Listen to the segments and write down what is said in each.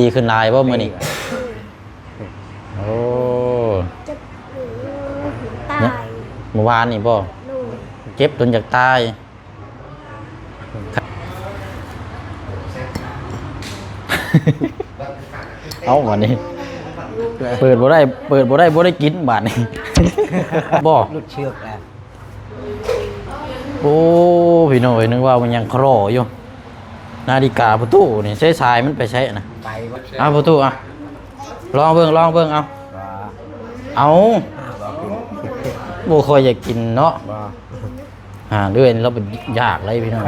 ดีขึ้นลายบ่มื้อนี้โอ้จะตาย เมื่อวานนี่บ่ ลูก เจ็บจนอยากตายเอาวันนี้เปิดบ่ได้กินบาดนี้บ่ หลุดเชือกแล้ว โอ้พี่น้อยนึกว่ามันยังคลออยู่นาฬิกาประตูนี่ใช้สายมันไปใช้นะ ไปวัด เอาประตูเอาลองเบิ่งเอา บ่ เอาบ่ค่อยอยากกินเนาะ บ่ เรื่อยเราเป็นยากเลยพี่น้อง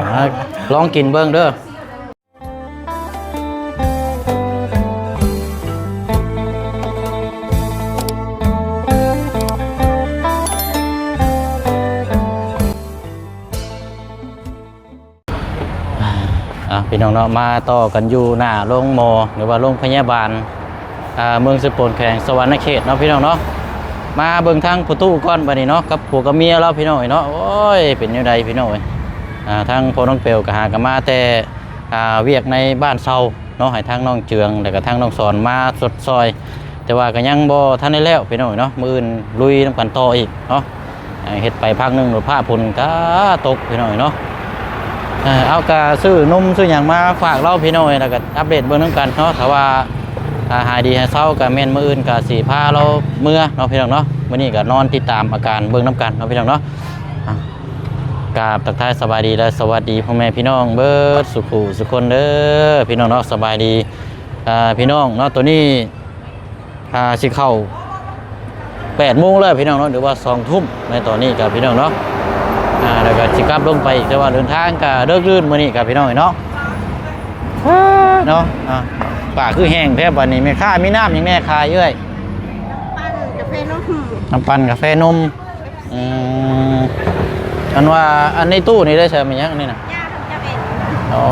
ลองกินเบิ่งเด้อพี่น้องเนาะมาต่อกันอยู่หน้าโรงหมอหรือว่าโรงพยาบาลเมืองสกลแขวงสวรรณเขตเนาะพี่น้องเนาะมาเบิ่งทางประตูก่อนบัดนี้เนาะกับผัวกับเมียเราพี่น้องเนาะโอ้ยเป็นยังไงพี่น้องทางพ่อน้องเปลวก็หากันมาแต่เวียกในบ้านเซาเนาะให้ทางน้องเจืองแล้วก็ทางน้องสอนมาสดซอยแต่ว่าก็ยังบ่ทันได้แล้วพี่น้องเนาะมื้ออื่นลุยน้ำกันต่ออีกเนาะเฮ็ดไปพักนึงหรือผ้าพุ่นก็ตกพี่น้องเนาะเอากะซื้อนมซื้ออย่างมาฝากเราพี่น้อยแล้วก็อัปเดตเบื้องต้นกันเนาะถ้าว่าหายดีให้เศร้ากับแม่นมื้ออื่นกับสีผ้าเราเมื่อเนาะพี่น้องเนาะมื้อนี้ก็นอนติดตามอาการเบื้องน้ำกันเนาะพี่น้องเนาะกราบทักทายสบายดีและสวัสดีพ่อแม่พี่น้องเบิดสุขุสุคนเด้อพี่น้องเนาะสบายดีพี่น้องเนาะตัวนี้สิเข้า8 โมงแล้วพี่น้องเนาะหรือว่า2 ทุ่มในตอนนี้กับพี่น้องเนาะแล้วก็สิกลับลงไปแต่ว่าเดินทางก็เลิกลื่นมื้อนี้กับพี่น้องเนาะเนาะป่าคือแห้งแท้บัดนี้แม่ค้ามีน้ำยังแม่ขายเอ้ย ปั้นกาแฟนม น้ำปั่นกาแฟนมอันว่าอันในตู้นี่ได้ใช่ไหมยังนี่นะ ย่าจะเป็น โอ้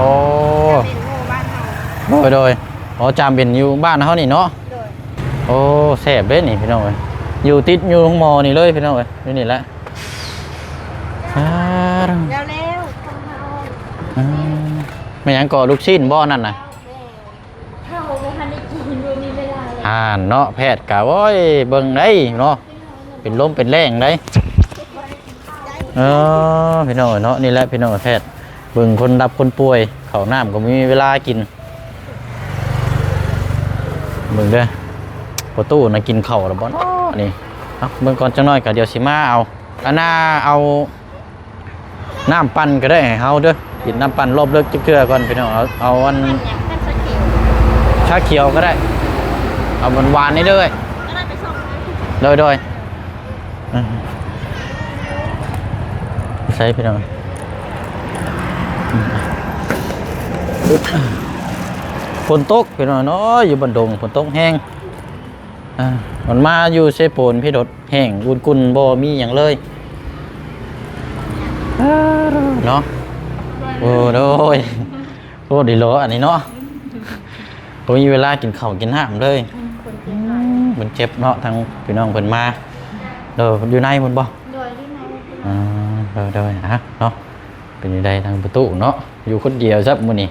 เป็นโมบ้านเรา โดยอ๋อจามเป็นอยู่บ้านเขานี่เนาะ โดย โอ้แซ่บเด้นี่พี่น้องเอ้ยอยู่ติดอยู่โรงหมอนี่เลยพี่น้องเอ้ยอยู่นี่แหละแล้วของเรา ไม่ยังก่อลูกชิ้นบ่อนั่นน่ะ เข้าโมฮันได้กินดูมีเวลาเลย เนาะแพทย์กะโอ้ยเบิ่งได้เนาะเป็นลมเป็นแรงได้พี่น้องเนาะนี่แหละพี่น้องแพทย์เบิ่งคนรับคนป่วยข้าวน้ำก็มีเวลากินเบิ่งเด้อประตูน่ะกินข้าวแล้วบ่เนาะนี่เบิ่งก่อนจังน้อยก็เดี๋ยวสิมาเอาอันน่าเอาน้ำปั่นก็ได้ให้เฮาเด้อกินน้ำปั่นรอบเลิกเกลือก่อนพี่น้องเอาอัน มันอยากเป็นสกิล ชาเขียวก็ได้เอาหวานๆนี่เด้อ ก็ได้ไปส่งเลย โดยใช่พี่น้องฝนตกพี่น้องเนาะอยู่บนดงฝนตกแห้งมันมาอยู่เซโปนพี่รถแห้งอุ่นกุนบ่มีอย่างเลยเนาะโอ้โดยโอ้ดีโลอันนี้เนาะผมมีเวลากินข้าวกินน้ำเลยมันเจ็บเนาะทางพี่น้องเพิ่นมาเดี๋ยวอยู่ในมันบ่ โดยที่ไหน โดยเนาะเป็นยังไงทางประตูเนาะอยู่คนเดียวซับมื้อนี้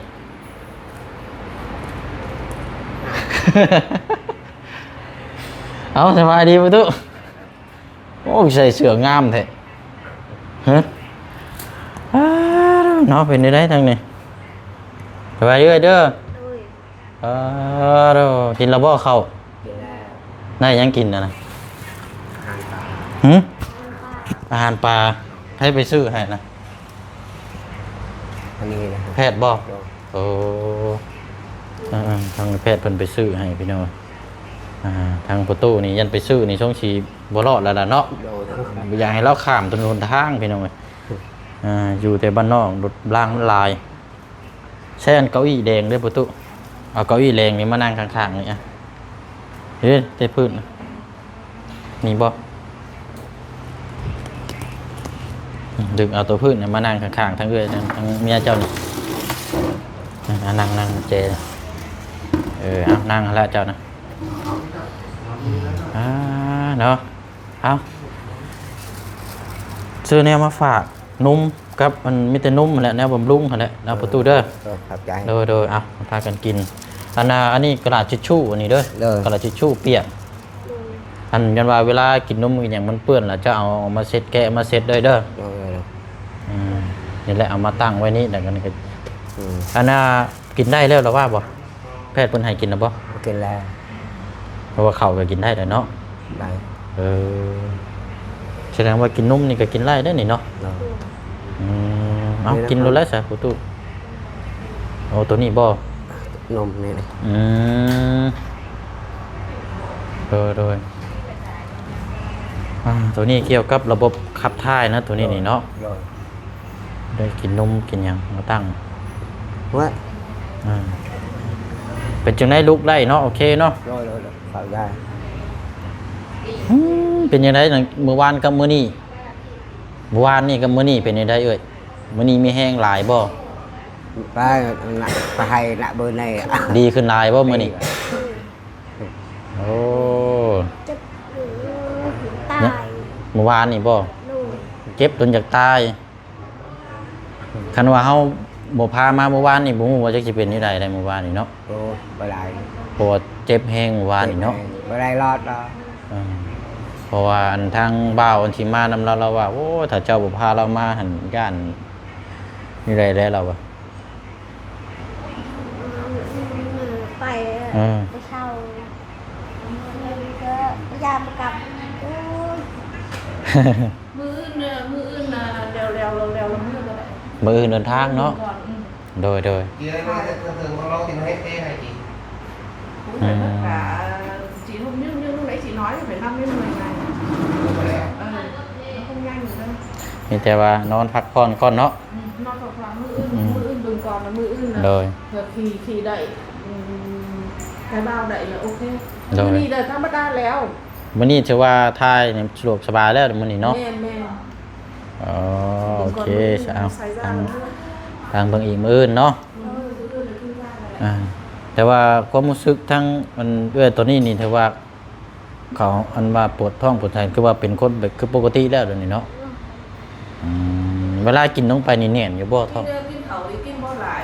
เอาสบายดีประตูโอ้ใส่เสื้องามแท้ฮะเนาะเป็นยังไงทางนี้สบายดีเด้อ โดย กินแล้วบ่เข้า เดี๋ยวแล้ว ได้ยังกินนะ อาหารปลา อาหารปลาให้ไปซื้อให้นะ อันนี้นะ แพทย์บอกโอ้ทางแพทย์เพิ่นไปซื้อให้พี่น้องทางประตูนี่ยันไปซื้อนี่ช่องชีบ่รอดแล้วล่ะเนาะ โดน อยากให้เราข้ามถนนทางพี่น้องอยู่แต่บ้านนอกรถล่างลายใช้อันเก้าอี้แดงด้วยประตูเอาเก้าอี้แดงนี่มานั่งข้างๆนี่เฮ้ยเตะพื้นนี่บ่ดึงเอาตัวพื้นมานั่งข้างๆทั้งเอื้อยทั้งเมียเจ้านี่นั่งเจเอานั่งแล้วเจ้านะเนาะเอาซื้อแนวมาฝากนุ่มกับมันมีแต่นุ่มแหละแนวบำรุงแหละเอาประตูเด้อ ขับใจ โดยเอาพากันกิน อันนี้กระดาษทิชชู่อันนี้เด้อ เลย กระดาษทิชชู่เปียก โดย อันยันว่าเวลากินนมกินอย่างมันเปื้อนแล้วจะเอามาเซ็ตแกะมาเซ็ตด้วยเด้อ rồi rồi นี่แหละเอามาตั้งไว้นี่แต่กันก็ ừ. อันน่ะกินได้แล้วหรือว่าบ่แพทย์เพิ่นให้กินนะบ่ ok là เพราะว่าข้าวก็กินได้แล้วเนาะ đây เออแสดงว่ากินนมนี่ก็กินได้ได้นี่เนาะ rồi เอา นี่นะ กินรู้แล้วซะประตูโอ้ตัวนี้บ่ nôm này này โดยตัวนี้เกี่ยวกับระบบขับถ่ายนะตัวนี้นี่เนาะ rồi ได้กินนมกินหยังมาตั้ง quá อ่าเป็นจังไดลุกได้เนาะโอเคเนาะ rồi phải ra เป็นยังไงหลังมื้อวานกับมื้อนี้มื้อวานนี่กับมื้อนี้เป็นยังไงเอ่ยมื้อนี้มีแห้งหลายบ่ phải hay nạ bơi này ดีขึ้นหลายบ่มื้อนี้โอ้ จะตาย มื้อวานนี่บ่ โดย เจ็บจนอยากตายคันว่าเฮาบ่พามาเมื่อวานนี่บ่ฮู้ว่าจักสิเป็นจังไดได้เมื่อวานนี่เนาะ rồi bơi lại เพราะว่าเจ็บแห้งเมื่อวานนี่เนาะ bơi lại lọt đó อ่าเพราะว่าอันทางบ่าวอันที่มานำเราว่าโอ้ถ้าเจ้าบ่พาเรามาหั่นย่านนี่ได้แล้วเราอะ ไป ไปเช่าก็ยามกลับโอ้ย มืออื่นเนี่ยมืออื่นนะเร็วมือก็ได้ มื้ออื่นเดินทางเนาะ ก่อน โดย Chị ơi, thường bao lâu thì nó hết tê hả chị? cũng phải tất cả chị không như lúc nãy chị nói thì phải 5 đến 10 ngày nó không nhanh được đâu มีแต่ว่านอนพักผ่อนก่อนเนาะ nó còn khoảng mưa ưn đừng còn là mưa ưn là โดย rồi khi đậy cái bao đậy là ok Rồi. đi là tao bắt đa léo มื้อนี้ถือว่าทายนี่สะดวกสบายแล้วมื้อนี้เนาะ men men อ๋อโอ đừng เค còn เอา xảy ra ทาง nữa ทางเบิ่งอีกมื้ออื่นเนาะ mưa ưn làขึ้นได้เลย อ่าแต่ว่าความรู้สึกทั้งมันตัวนี้นี่ถือว่าเขาอันว่าปวดท้องปวดไส้คือว่าเป็นคนแบบคือปกติแล้วเดี๋ยวนี้เนาะเวลากินลงไปนี่แน่นอยู่บ่ท้อง Kim khẩu thì kim bao lại,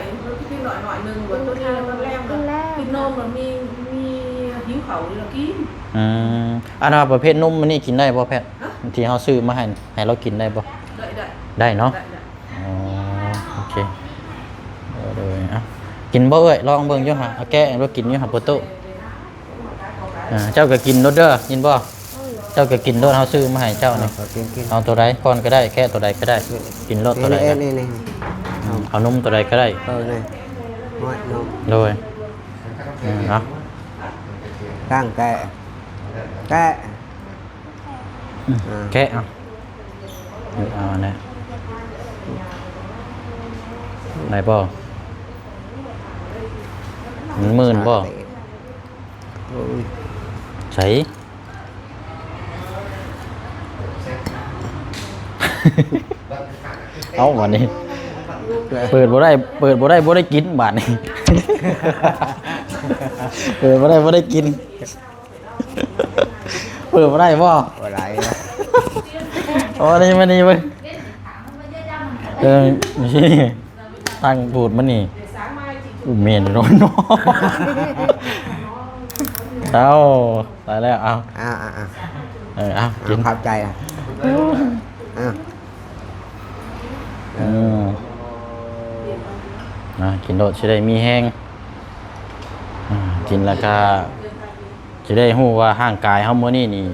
kim loại nừng và tôi đi là con lem rồi. Kim nôm là mi hiếu khẩu thì là kim. อันว่าประเภทนมมันนี่กินได้บ่แพทย์ที่เฮาซื้อมาให้เรากินได้บ่ Đậy đậy. ได้เนาะ Đậy đậy. อ๋อโอเคเลยอ่ะกินบ่เอ้ยลองเบิ่งอยู่ห่าเอาแกะให้เรากินอยู่ห่าประตูเจ้าก็กินรถเด้อยินบ่เจ้าก็กินรถเฮาซื้อมาให้เจ้านี่ rồi kiếm kiếm เอาตัวใดก่อนก็ได้แค่ตัวใดก็ได้ กินรถตัวใด này ก็ này này เอานมตัวใดก็ได้ này ngoại nôm โดยเนาะ càng kệ kệ แกะเอาเอาอันนี้ได้บ่มันหมื่นบ่ ôi ใส่เอาวันนี้ เปิดบ่ได้บ่ได้กินบาดนี้ เปิดบ่ได้กิน เปิดบ่ได้บ่ bơi lại โอ้นี่มานี่เว้ยนี่ตั้งพูดมันนี่ Để sáng mai chị อุเมนร้อนเนาะเอาตายแล้วเอา à à à เอากิน pháp chay à à กินโดดจะได้มีแห้งกินแล้วก็จะได้รู้ว่าร่างกายเฮามื้อนี้นี่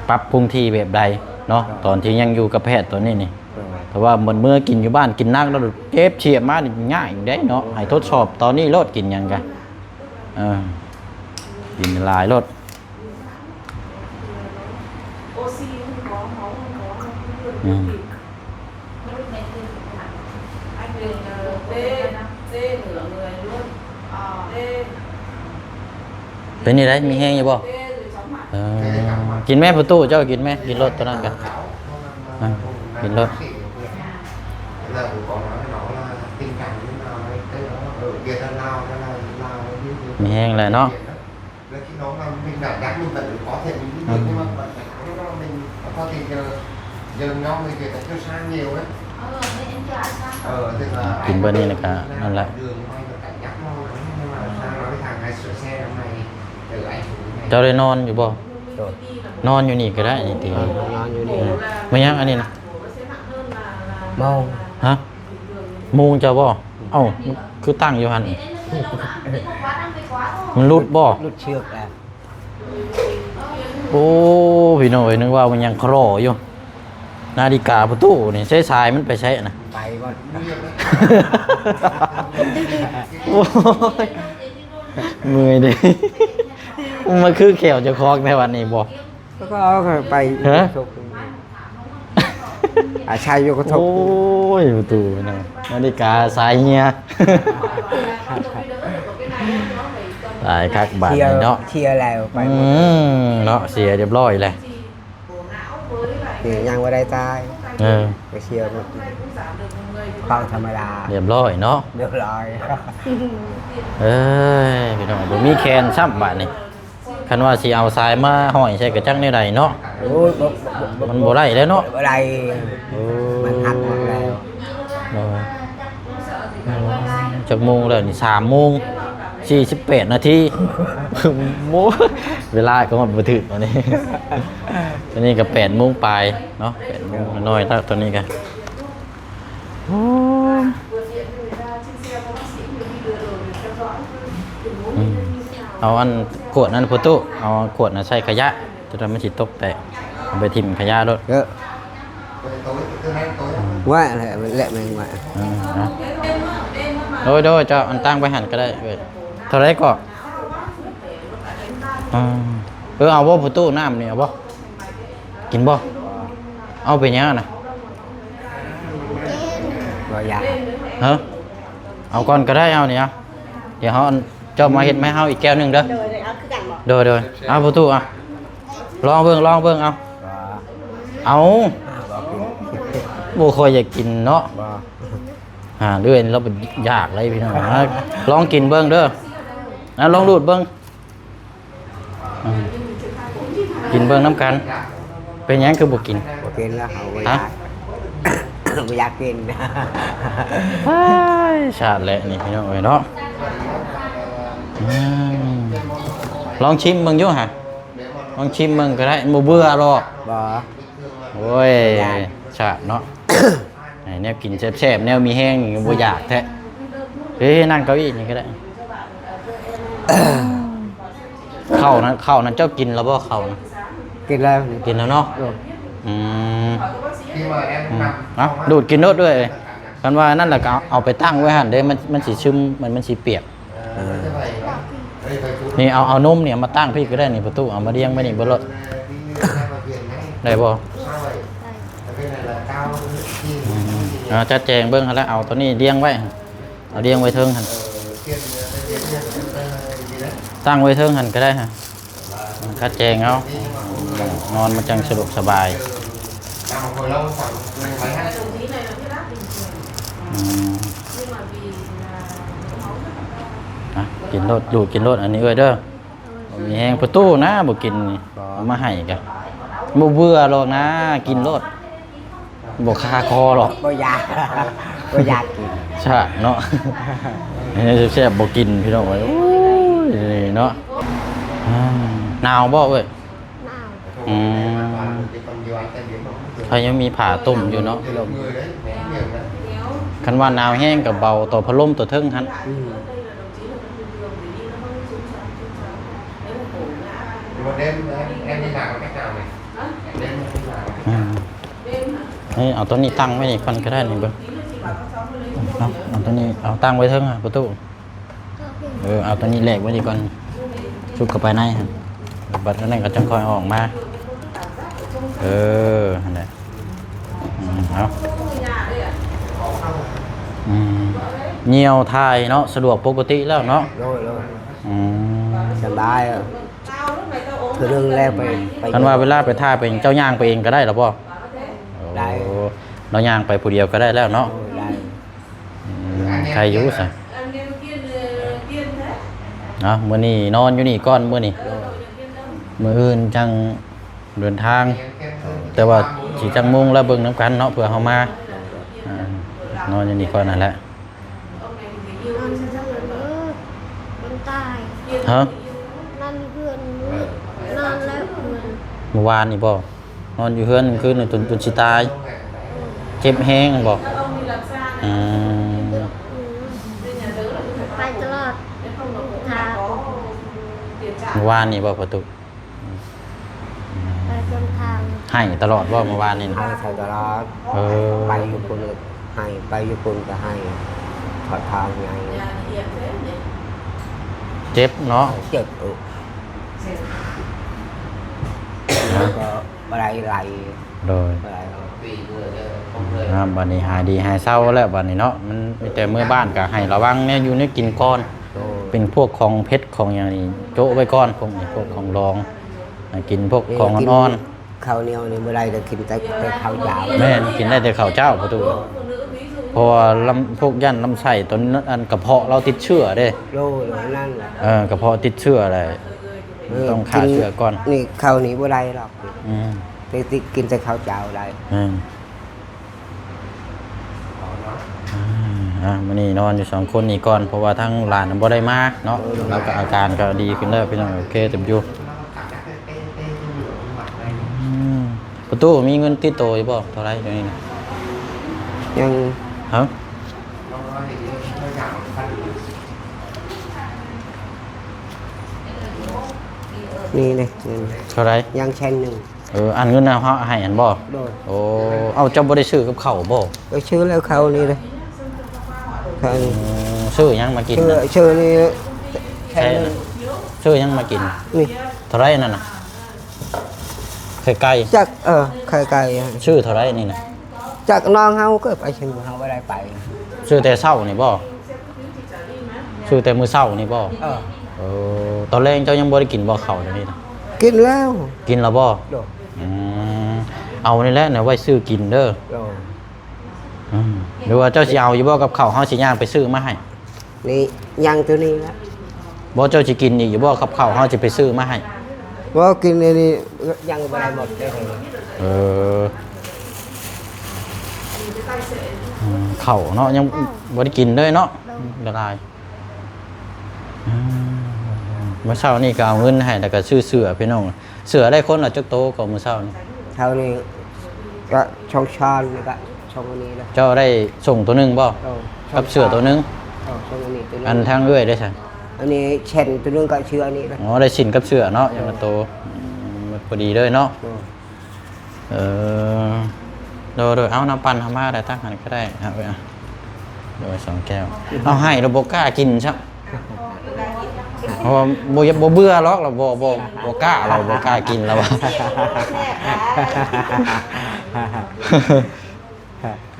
ปรับปรุงที่แบบใดเนาะตอนที่ยังอยู่กับแพทย์ตัวนี้นี่ rồi แต่ว่าเมื่อกินอยู่บ้านกินนักแล้วเจ็บเฉียบมานี่ง่ายได้เนาะให้ทดสอบตอนนี้โลดกินหยังกันกินหลายโลด oxy không có máu không có Ừ. anh đừng tê nửa người luôn tê เป็นยังไงมีแห้งอยู่บ่ tê rồi chóng mặt กินแม่ประตูเจ้ากินแม่กินรถตัวนั้นกันกินรถ Giờ của con nó là tình cảm như nào đấy, cái nó ở Việt Nam nào cái nào nào như thế. มีแห้งเลยเนาะ Là khi nó mà mình cảm giác mình vẫn có thể mình đi được nhưng mà vẫn phải có mình có thể giờ nhau người Việt là chưa sang nhiều đấy. Thì là Kín bên này là cả, nó lại. đường hay là cảnh giác nhau lắm nhưng mà sang เจ้าได้นอนอยู่บ่ โดด นอนอยู่นี่ก็ได้นี่ติ นอนอยู่นี่ ไม่ยังอันนี้นะ มอง ฮะมุงเจ้าบ่เอ้าคือตั้งอยู่หั่นมันรุดบ่ ลุดเชือกแล้ว โอ้พี่น้อยนึกว่ามันยังคลออยู่นาฬิกาประตูนี่ใช้สายมันไปใช้นะ ไปบ่ โอ้ยเมื่อยดิมันคือแขวเจะคอกในวันนี้บ่ แล้วก็เอาไป ฮะ ชกชายอยู่กระทบ โอ้ยประตูนี่นาฬิกาสายเฮียตายคักบาด เชียร์ นี่เนาะ เชียร์แล้วไปหมด เนาะเสียเรียบร้อยเลย นี่ยังไม่ได้ตาย เออ ไปเชียร์มันความธรรมดา เรียบร้อยเนาะ เรียบร้อย เอ้ยพี่น้องบ่มีแคนซ้ำบาดนี่คันว่าสิเอาทรายมาห้อยใส่กระจังในใดเนาะ โอ้ย มันบ่ได้แล้วเนาะ บ่ได้ โอ้ มันหักหมดแล้ว จากโมงแล้วนี่3:48 นาที โมเวลาก็มันบ่ถึกตอนนี้ ตอนนี้ก็8:00 ปลายเนาะ8:00น้อยๆแล้วตอนนี้ก็โอ้ยเอาอันขวดนั้นพุตุเอาขวดนั้นใส่ขยะจะทำให้สิตกแตกเอาไปทิ่มขยะรถ เยอะว่าอะไรมันแหละมันว่า นะโดยเจ้าอันตั้งไปหันก็ได้เว้ยเท่าไรก็เอาบ่พุตุน้ำนี่เอาบ่กินบ่เอาไปยังนะ บ่อยาก ฮะเอาก่อนก็ได้เอาเนี่ยเดี๋ยวเขาเจ้ามาเห็ดไหมเฮาอีกแก้วหนึงเด้อ โดยเอาคือกันบอก โดยเอาพุตุเอาลองเบิ่งเอา บ่ เอา บ่กิน บ่ค่อยอยากกินเนาะ บ่ เรื่อยเราเป็นยากเลยพี่น้องลองกินเบิ่งเด้อลองดูดเบิ่งกินเบิ่งน้ำกัน เป็นหยังคือบ่กิน บ่กินแล้วเขาบ่อ ฮะ ยากบ่อยากกิน ชาติแหละนี่พี่น้องเอ้ยเนาะลองชิมเบิ่งอยู่ฮะลองชิมเบิ่งก็ได้บ่เบื่อหรอก บ่ โอ้ยชาติเนาะ ไอ้แนวกินแซ่บๆแนวมีแห้งนี่บ่อยากแท้เฮ้ยนั่งเก้าอี้นี่ก็ได้ ข้าวนั้นเจ้ากินแล้วบ่ข้าวนะ กินแล้ว กินแล้วเนาะ โดด อืม khi mà em nằm ดูดกินโนดด้วยกันว่านั่นแหละก็เอาไปตั้งไว้หั่นเด้มันสิซึมมันสิเปียก như vậy đây phải chú นี่เอานมเนี่ยมาตั้งพี่ก็ได้นี่ประตูเอามาเรียงไว้นี่บนรถ đi ra vào viện ngay ได้บ่ sao vậy ở bên này là cao chi จัดแจงเบิ่งหั่นแล้วเอาตัวนี้เรียงไว้เอาเรียงไว้เทิงหั่น tiền gì đấy ตั้งไว้เทิงหั่นก็ได้ฮะจัดแจงเอานอนมันจังสะดวกสบาย nằm một hồi lâu khoảng mấy hai อืมกินรถดูดกินรถอันนี้เอ้ยเด้อบ่มีแฮงประตูนะบ่กินนี่เอามาให้กันบ่เบื่อหรอกนะ กินรถบ่คาคอหรอก บ่อยาก บ่อยากกิน ใช่เนาะ แซ่บๆบ่กินพี่น้องเอ้ยโอ้ยนี่เนาะหนาวบ่เอ้ย หนาว อืม thì còn nhiều anh ta biến nó cũng เขายังมีผ้าตุ่มอยู่เนาะ người đấy có nhiều đấy คันว่าหนาวแห้งกับเบาต่อพัดลมตัวเทิงหั่น nhưng mà đêm em đi làm cách nào này đêm em đi làm นี่เอาตัวนี้ตั้งไว้นี่ก่อนก็ได้นี่เบิ่งเอาตัวนี้เอาตั้งไว้เทิงอ่ะประตูเอาตัวนี้แลกไว้นี่ก่อนชุบเข้าไปในหั่นบัดนั้นก็จังค่อยเอาออกมานั่นแหละเอาเหนียวทายเนาะสะดวกปกติแล้วเนาะ rồi สบาย tao lúc này tao ốmคือเรื่องแรกไป คันว่าเวลาไปท่าไปเจ้าย่างไปเองก็ได้หรอป่ะ ได้ เราย่างไปผู้เดียวก็ได้แล้วเนาะ ได้ ใครอยุ่สะ ăn game kiên kiên thế เนาะมื้อนี้นอนอยู่นี่ก่อนมื้อนี้มื้ออื่นจังเดินทาง แต่ว่าสิจังมุ่งแล้วเบิ่งน้ำกันเนาะเผื่อเฮามา นอนอยู่นี่ก่อนนั่นแหละ นอนสักหน่อยเป็นตาย ฮะ นั่นเพื่อน เมื่อวานนี่บ่นอนอยู่เฮือนคืนนึงจนสิตายเจ็บแฮงบ่ ถ้าเอามีหลักสร้าง อืม เป็นอย่างเดิมเราจะ ไปตลอด ไม่ต้องมาทาเปลี่ยนจาก เมื่อวานนี่บ่ประตู ไปจนทาง ให้ตลอดบ่เมื่อวานนี่นะ ให้ใส่ตลอด เออ ไปอยู่คนอื่นให้ไปอยู่คนก็ให้ถอดทางไง ยาละเอียดเท่เนี่ย เจ็บเนาะ เจ็บแล้วก็อะไรไหล โดย อะไร บัดนี้หายดีหายเศร้าแล้วบัดนี้เนาะมันมีแต่เมื่อบ้านก็ให้ระวังเนี่ยอยู่เนี่ยกินก้อน โต เป็นพวกของเพชรของอย่างนี้โจ๊ะไว้ก้อนพวกนี้พวกของรองกินพวกของอ่อน ข้าวเหนียวนี่เมื่อไรจะกินแต่ข้าวยาว ๆแม่นกินได้แต่ข้าวเจ้าประตู คนนึกวิสุ เพราะว่าพวกย่านลำไส้ตอนนั้นอันกระเพาะเราติดเชื้อเด้ โลนั่นแหละ กระเพาะติดเชื้ออะไรต้องฆ่าเชื้อก่อน นี่ข้าวนี้เมื่อไรหรอก อืม แต่กินแต่ข้าวเจ้าได้ มื้อนี้นอนอยู่2คนนี่ก่อนเพราะว่าทั้งหลานบ่ได้มาเนาะแล้วก็อาการก็ดีขึ้นแล้วพี่น้องโอเคเต็มอยู่ประตูมีเงินติดตัวอยู่บ่เท่าไหร่เดี๋ยวนี้นะ ยัง ฮะ นี่เลยเงิน เท่าไหร่ ยังแช่นหนึ่ง อันเงินน่ะเฮาให้อันบ่ โดน โอ้เอ้าเจ้าบ่ได้ซื้อกับข้าวบ่ ไปชื่อแล้วเขานี่เลยเขานี่ ซื้อหยังมากิน ชื่อ น่ะ ชื่อนี่แช่ ใช่ นหนึ่ น่ะ ง ซื้อหยังมากิน นี่ เท่าไหร่นั่นน่ะไก่ จักไข่ไก่ ชื่อเท่าไหร่นี่น่ะ จักน้องเฮาก็ไปเชิญเฮาไม่ได้ไป ซื้อแต่เช้านี่บ่ซื้อแต่มื้อเช้านี่บ่ ตอนแรกเจ้ายังบ่ได้กินบ่ข้าวเดี๋ยวนี้นะ กินแล้ว กินแล้วบ่ โดน อืมเอานี่แหละเนี่ยไว้ซื้อกินเด้อ โดน หรือว่าเจ้าสิเอาอยู่บ่กับข้าวเฮาสิย่างไปซื้อมาให้ นี่ยังตัวนี้ละ บ่เจ้าสิกินอีกอยู่บ่กับข้าวเฮาสิไปซื้อมาให้ ว่ากินในนี้ยังไม่ได้หมดได้เลย เออข้าวเนาะยังบ่ได้กินเลยเนาะละลายเมื่อเช้านี่ก็เอาเงินให้แล้วก็ซื้อเสื้อพี่น้องเสื้อได้คนละจักโตก็มื้อเช้านี่ เท่านี้ก็ช่องชอนนี่ก็ช่องอันนี้นะ เจ้าได้ส่งตัวหนึงบ่กับเสื้อตัวหนึง ช่องอันนี้ตัวนึง อันทางเอื้อยได้ใช่ อันนี้เช่นตัวนึงก็ชื่ออันนี้นะ อ๋อได้สินกับเสื้อเนาะอย่างละโตพอดีเลยเนาะโดยเอาน้ำปั่นทำมาได้ตั้งหันก็ได้เอาไปโดย2 แก้วเอาให้เราบ่กล้ากินใช่เพราะว่าบ่เบื่อหรอกเราบ่กล้าเราบ่กล้ากินแล้วว่า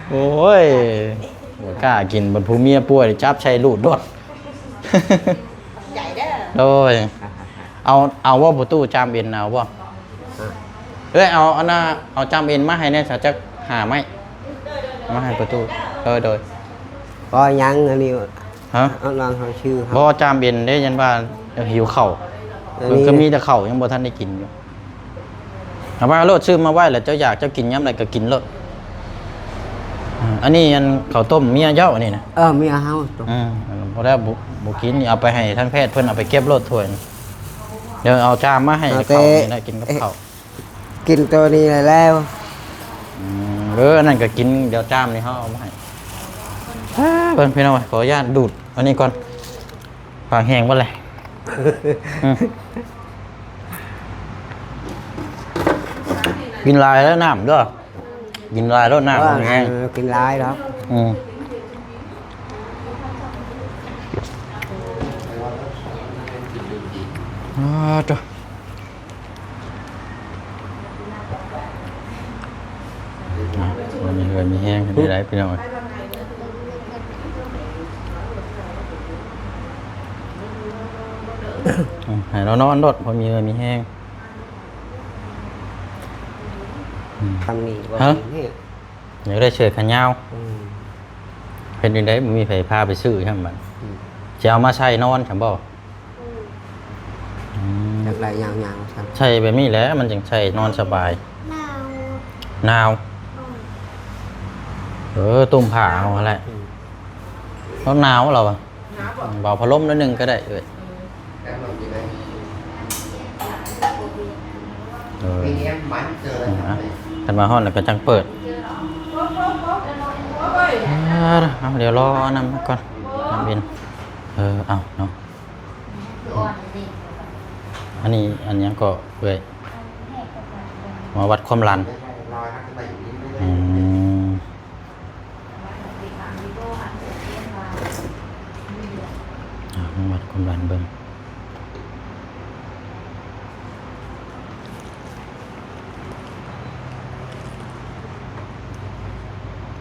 โอ้ยบ่กล้ากินบนผู้เมียป่วยจับใช้ลูดดด ใหญ่เด้อ โดยเอาว่าประตูจามเอ็นเอาบ่เอาน่ะเอาจามเอ็นมาให้แน่ซะจักหาไม้มาให้ประตูโดย ก็ยังอันนี้ ฮะ เอาลองเขาชื่อ บ่จามเอ็นได้ยันว่าหิวข้าวมันก็มีแต่ข้าวยังบ่ทันได้กินอยู่เอาว่าโลดซื้อมาไว้แล้วเจ้าอยากเจ้ากินยามใดก็กินโลดอันนี้อันข้าวต้มเมียเจ้าอันนี้นะ มีอาหารตัว พอได้บุกินนี่เอาไปให้ทางแพทย์เพื่อนเอาไปเก็บรถถ้วยนะเดี๋ยวเอาจามมาให้เขานี่ได้กินกับเขาว กินตัวนี้แล้ว อันนั้นก็กินเดี๋ยวจามนี่เขาเอามาให้เพื่อนพี่น้องขออนุญาตดูดอันนี้ก่อนปากแห้งว่าไรกินลายแล้วน้ำด้วยกินลายแล้วน้ำแห้ง กินร้ายแล้ว จ้ะวันนี้เลยมีแห้งมีไรพี่น้องให้เรานอนรถพอมีเลยมีแห้ง ทำนี่ว่า ฮะ นี่ อยากได้เชือกขนยาวเป็นยังไงมึงมีไผพาไปซื้อใช่ไหมจะเอามาใช้นอนฉันบอก อยากได้ยาวๆครับ ใช่แบบนี้แหล้วมันจึงใช่นอนสบาย หนาว ตุ่มผ้าเอาอะไรแล้วหนาวเราอะเบาพัดลมนิดนึงก็ได้ Vì em bán chờ là À. này. คันมาฮ้อนแล้วก็จังเปิดเอาเดี๋ยวรอเอาน้ำมาก่อนน้ำบินเอาเนาะอันนี้อันยังก็เว้ยมาวัดความดัน Lo các cái bệnh đi với อื đây. มมาวัดความดันเบิ่ง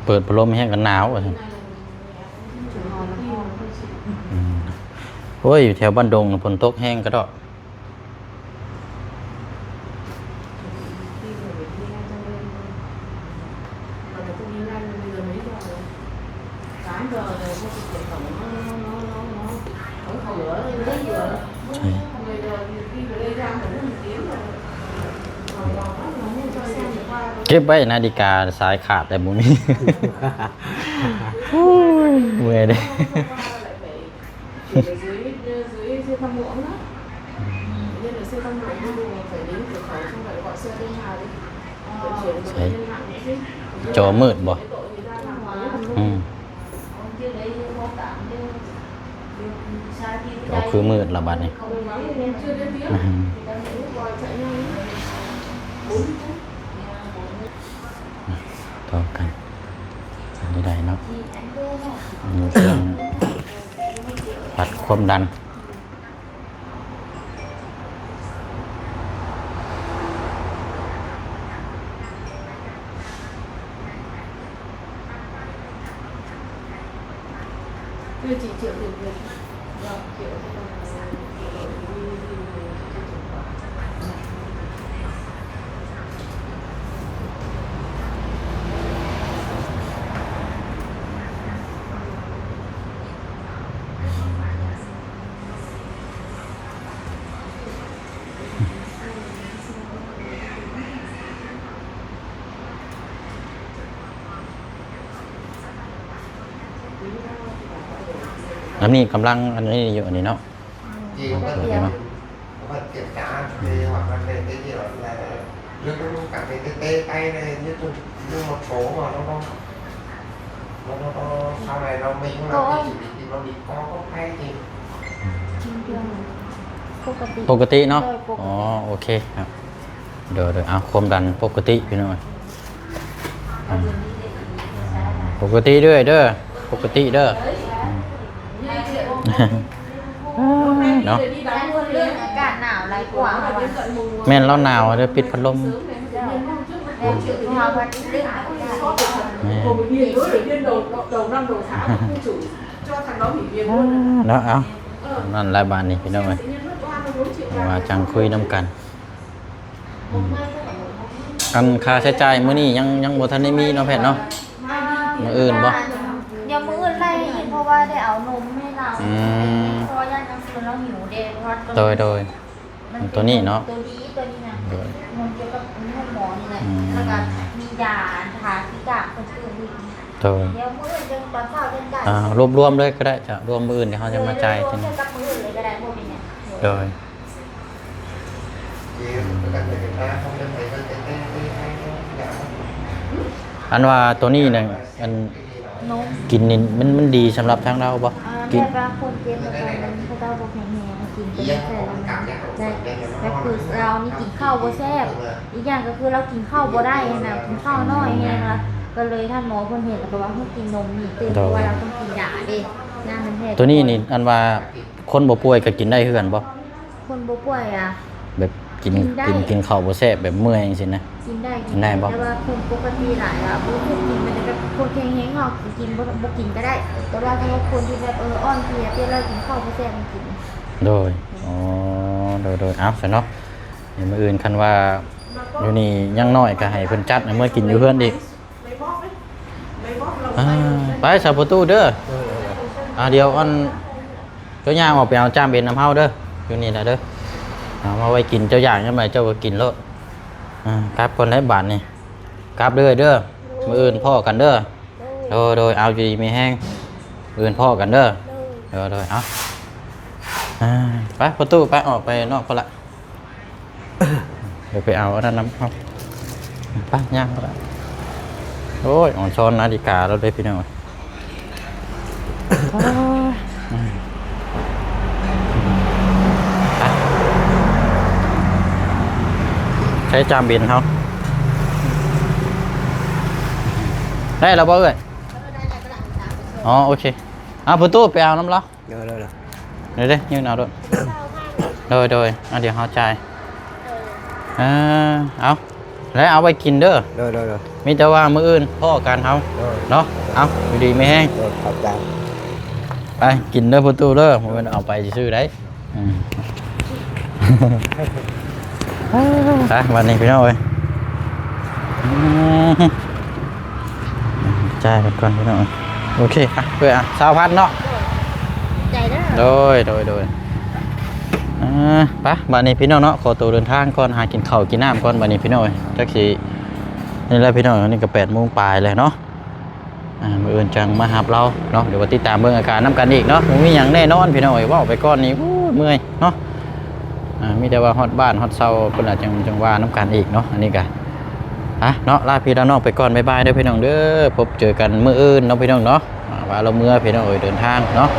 เปิดพัดลมให้กันหนาวอ่ะโอ้ยอยู่แถวบ้านดงฝนตกแห้งก็ดอก ใช่ เก็บไว้นาฬิกาสายขาดแต่บุมี เมื่อยเด้ dưới xe thăm muỗng đó nên là xe thăm muỗng thì phải đến cửa khẩu xong rồi gọi xe bên Hà đi vận chuyển bệnh nhân nặng nữa chứ จอมืดบ่ cái tội người ta làm hóa อืมก็คือมืดละบัดนี้ không lắm nên chưa đến tiếng อืม gọi chạy nhanh ต่อกันอันนี้ได้เนาะมีเครื่องวัดความดัน đưa chị Triệu tiền Việt vâng Triệuแล้วนี่กำลังอันนี้อยู่อันนี้เนาะ Chị cũng có Được kiểm, không? có phải kiểm tra thì hoặc là về cái gì đó là trước nó cảm thấy cái tê tay này như một số mà nó sau này nó mình cũng làm cái chỉ thì nó bị có hay thì ปกติ ปกติเนาะ โดยปกติ อ๋อโอเคครับเดี๋ยวเอาความดันปกติพี่น้อยปกติด้วยเด้อปกติเด้อเนาะ đi đóng luôn เรื่ đi องอากาศหนาวไรกว่า và đến tận mùng แม่นแล้วหนาวเด้อปิดพัดลม sớm này hôm trước แล้วพาวัดเรื่องอากาศ Hồ Bình Điền đối với viên đầu năm đầu tháng khu chủ cho thằng đó nghỉ việc luôn แล้วเอานั่นหลายบานนี่พี่น้อย tự nhiên mất có 24 triệu ว่าจังคุยน้ำกันอันค่าใช้จ่ายมื้อนี้ยังบ่ทันได้มีเนาะแพทย์เนาะมื้ออื่นบ่ ยังมืออื่นไล่เพราะว่าได้เอานมให้เรา อืม เพราะว่าย่างกลางคืนเราหิวเดย์เพราะว่า โดย มัเป็ ตัวนี้เนาะ ตัวนี้นะ โดย นมเกี่ยวกับห้องหมอนี่แหละ อืม แล้วก็มียาทาที่กากคนอื่นอีก โดย เดี๋ยวมืออื่นจะตอนเช้าจะจ่าย รวมๆเลยก็ได้จะรวมมื้ออื่นเดี๋ยวเขาจะมาจ่ายที ที นี้ กับมืออื่นเลยก็ได้พวกนี้เนี่ย โดย thì cần phải kiểm tra không nên thấy cái tê hay nó giảm อันว่าตัวนี้เนี่ยอัน นม กินนี่มันดีสำหรับทางเราบ่กิน แต่ว่าคนเจ็บอาการมันเขาเจ้าบอกแห้งๆกินเป็นแซ่บแล้วแต่คือเรานี่กินข้าวบ่แซ่บอีกอย่างก็คือเรากินข้าวบ่ได้นะกินข้าวน้อยแห้งละก็เลยท่านหมอเพิ่นเห็นแล้วก็ว่าให้กินนมนี่ตื่นเพราะว่าเราต้องกินยาเด้ยามันแพ้ ตัวนี้นี่อันว่าคนบ่ป่วยก็กินได้คือกันบ่ คนบ่ป่วยอ่ะ แบบกิน กินได้ กินข้าวบ่แซ่บแบบเมื่อยจังซี่นะ กินได้ กินได้บ่ แต่ว่าคนปกติหลายอ่ะบ่คือกินมันจะแบบคนแข็งแรงเฮากินบ่กินก็ได้แต่ว่าถ้าว่าคนที่แบบอ่อนเพลียเตี้ยแล้วกินข้าวบ่แซ่บมันกิน โดยอ๋อโดยเอาซะเนาะเดี๋ยวมื้ออื่นคันว่าอยู่นี่ยังน้อยก็ให้เพิ่นจัดให้เมื่อกินอยู่เฮือนอีก lấy bóp ấy lấy bóp lòng อ่า tay ไปสาวประตูเด้อเดี๋ยวอันเจ้าย่างออกไปเอาจ้ามเบนน้ำเฮาเด้ออยู่นี่แหละเด้อเอามาไว้กินเจ้าย่างยังไงเจ้าก็กินโลดกลับคนไร้บาทนี่กลับเด้อมื้ออื่นพ่อกันเด้อโดยเอาดีมีแห้งมื้ออื่นพ่อกันเด้อโดยเอาไปประตูไปออกไปนอกพนละโ เดี๋ยวไปเอาอันนั้นน้ำเขาไป้าย่างก็ได้โอ้ยอ่อนช้อนนาฬิกาเราเลยพี่น้องใช้จามบินเขาได้แล้วบ่เอ้ยอ๋อโอเคเอาประตูไปเอาน้ำล้อ เดี๋ยว เดี๋ยวยืนเอาด้วยโดยเดี๋ยวเขาจ่ายเอาแล้วเอาไปกินเด้อ เดี๋ยว มีแต่ว่ามื้ออื่นพ่อการเขาเนาะเอาอยู่ดีไม่แห้ง ขอบใจ ไปกินเด้อประตูเด้อมันเอาไปซื้อได้ไปวันนี้พี่น้องเอ้ยจ่ายไปก่อนพี่น้องโอเคอ่ะเพื่อ20,000เนาะ ใจเด้อ โดยไปบัดนี้พี่น้องเนาะขอตัวเดินทางก่อนหากินข้าวกินน้ำก่อนบัดนี้พี่น้องจักสินี่แหละพี่น้องนี่ก็8 โมงปลายเลยเนาะมื้ออื่นจังมาหาเราเนาะเดี๋ยวว่าติดตามเบิ่งอาการน้ำกันอีกเนาะบ่มีหยังแน่นอนพี่น้องเว้าไปก่อนนี่เมื่อยเนาะมีแต่ว่าฮอดบ้านฮอดเซาเพิ่นอาจจังว่าน้ำกันอีกเนาะอันนี้ก็เนาะลาพี่ลาน้องไปก่อนบ๊ายบายเด้อพี่น้องเด้อพบเจอกันมื้ออื่นเนาะพี่น้องเนาะว่าเราเมื่อพี่น้องเดินทางเนาะ